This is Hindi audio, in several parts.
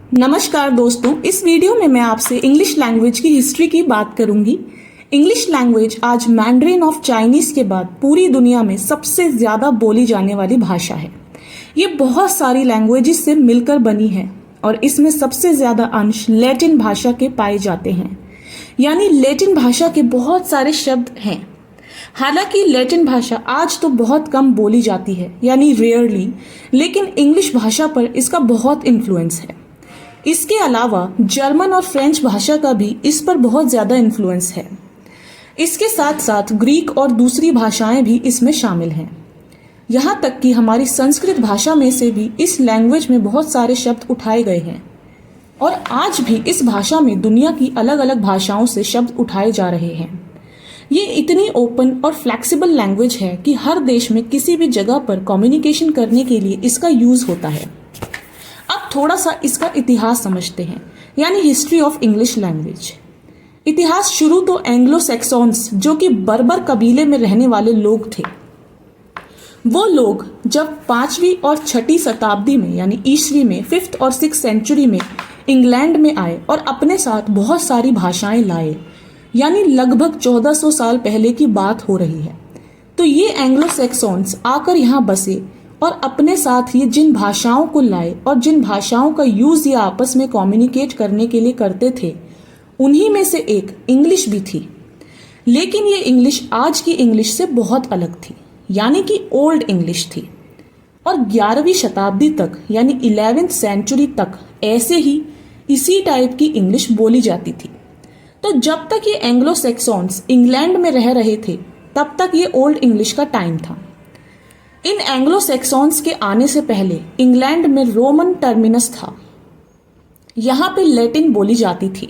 नमस्कार दोस्तों, इस वीडियो में मैं आपसे इंग्लिश लैंग्वेज की हिस्ट्री की बात करूंगी। इंग्लिश लैंग्वेज आज मैंड्रिन ऑफ चाइनीज के बाद पूरी दुनिया में सबसे ज्यादा बोली जाने वाली भाषा है। ये बहुत सारी लैंग्वेजेस से मिलकर बनी है और इसमें सबसे ज्यादा अंश लैटिन भाषा के पाए जाते हैं, यानी लैटिन भाषा के बहुत सारे शब्द हैं। हालांकि लैटिन भाषा आज तो बहुत कम बोली जाती है, यानी रेयरली, लेकिन इंग्लिश भाषा पर इसका बहुत इन्फ्लुएंस है। इसके अलावा जर्मन और फ्रेंच भाषा का भी इस पर बहुत ज़्यादा इन्फ्लुएंस है। इसके साथ साथ ग्रीक और दूसरी भाषाएं भी इसमें शामिल हैं। यहाँ तक कि हमारी संस्कृत भाषा में से भी इस लैंग्वेज में बहुत सारे शब्द उठाए गए हैं और आज भी इस भाषा में दुनिया की अलग अलग भाषाओं से शब्द उठाए जा रहे हैं। ये इतनी ओपन और फ्लेक्सिबल लैंग्वेज है कि हर देश में किसी भी जगह पर कम्युनिकेशन करने के लिए इसका यूज़ होता है। अब थोड़ा सा इसका इतिहास समझते हैं, यानी हिस्ट्री ऑफ इंग्लिश लैंग्वेज। इतिहास शुरू तो एंग्लो सैक्सॉन्स, जो कि बर्बर कबीले में रहने वाले लोग थे। वो लोग जब 5वीं और 6ठी शताब्दी में, यानी ईस्वी में 5th और 6th सेंचुरी में इंग्लैंड में आए और अपने साथ बहुत सारी भाषाएं लाए, यानी लगभग 1400 साल पहले की बात हो रही है। तो ये एंग्लो सैक्सॉन्स आकर यहाँ बसे और अपने साथ ये जिन भाषाओं को लाए और जिन भाषाओं का यूज ये आपस में कम्युनिकेट करने के लिए करते थे, उन्हीं में से एक इंग्लिश भी थी। लेकिन ये इंग्लिश आज की इंग्लिश से बहुत अलग थी, यानी कि ओल्ड इंग्लिश थी। और 11वीं शताब्दी तक, यानी 11th सेंचुरी तक ऐसे ही इसी टाइप की इंग्लिश बोली जाती थी। तो जब तक ये एंग्लो सैक्सॉन्स इंग्लैंड में रह रहे थे, तब तक ये ओल्ड इंग्लिश का टाइम था। इन एंग्लो सैक्सॉन्स के आने से पहले इंग्लैंड में रोमन टर्मिनस था। यहाँ पे लैटिन बोली जाती थी।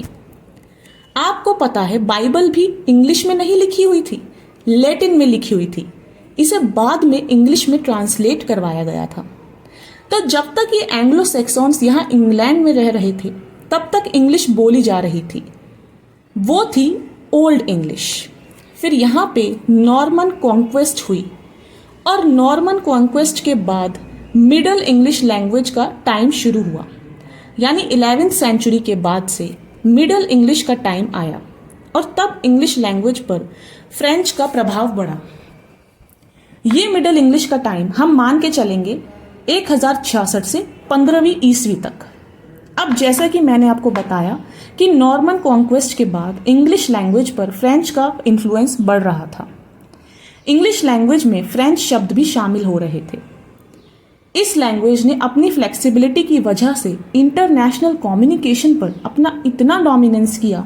आपको पता है, बाइबल भी इंग्लिश में नहीं लिखी हुई थी, लैटिन में लिखी हुई थी। इसे बाद में इंग्लिश में ट्रांसलेट करवाया गया था। तो जब तक ये एंग्लो सैक्सॉन्स यहाँ इंग्लैंड में रह रहे थे, तब तक इंग्लिश बोली जा रही थी। वो थी ओल्ड इंग्लिश। फिर यहाँ पे नॉर्मन कॉन्क्वेस्ट हुई और नॉर्मन कॉन्क्वेस्ट के बाद मिडल इंग्लिश लैंग्वेज का टाइम शुरू हुआ, यानी 11th सेंचुरी के बाद से मिडल इंग्लिश का टाइम आया और तब इंग्लिश लैंग्वेज पर फ्रेंच का प्रभाव बढ़ा। ये मिडल इंग्लिश का टाइम हम मान के चलेंगे 1066 से 15वीं ईस्वी तक। अब जैसा कि मैंने आपको बताया कि नॉर्मन कॉन्क्वेस्ट के बाद इंग्लिश लैंग्वेज पर फ्रेंच का इन्फ्लुएंस बढ़ रहा था। इंग्लिश लैंग्वेज में फ्रेंच शब्द भी शामिल हो रहे थे। इस लैंग्वेज ने अपनी फ्लेक्सिबिलिटी की वजह से इंटरनेशनल कम्युनिकेशन पर अपना इतना डोमिनेंस किया,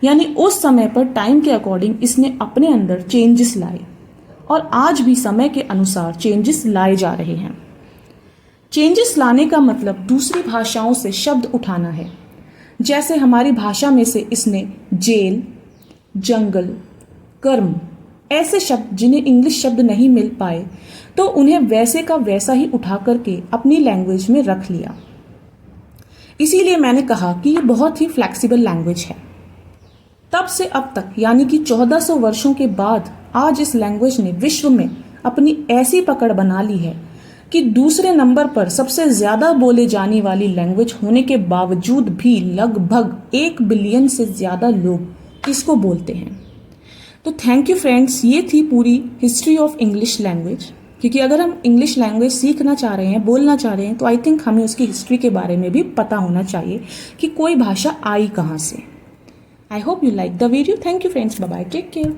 यानी उस समय पर टाइम के अकॉर्डिंग इसने अपने अंदर चेंजेस लाए और आज भी समय के अनुसार चेंजेस लाए जा रहे हैं। चेंजेस लाने का मतलब दूसरी भाषाओं से शब्द उठाना है। जैसे हमारी भाषा में से इसने जेल, जंगल, कर्म ऐसे शब्द जिन्हें इंग्लिश शब्द नहीं मिल पाए, तो उन्हें वैसे का वैसा ही उठा करके अपनी लैंग्वेज में रख लिया। इसीलिए मैंने कहा कि ये बहुत ही फ्लेक्सिबल लैंग्वेज है। तब से अब तक, यानी कि 1400 वर्षों के बाद, आज इस लैंग्वेज ने विश्व में अपनी ऐसी पकड़ बना ली है कि दूसरे नंबर पर सबसे ज्यादा बोले जाने वाली लैंग्वेज होने के बावजूद भी लगभग 1 बिलियन से ज्यादा लोग इसको बोलते हैं। तो थैंक यू फ्रेंड्स, ये थी पूरी हिस्ट्री ऑफ इंग्लिश लैंग्वेज। क्योंकि अगर हम इंग्लिश लैंग्वेज सीखना चाह रहे हैं, बोलना चाह रहे हैं, तो आई थिंक हमें उसकी हिस्ट्री के बारे में भी पता होना चाहिए कि कोई भाषा आई कहाँ से। I hope you like the video. Thank you friends, bye bye, take care.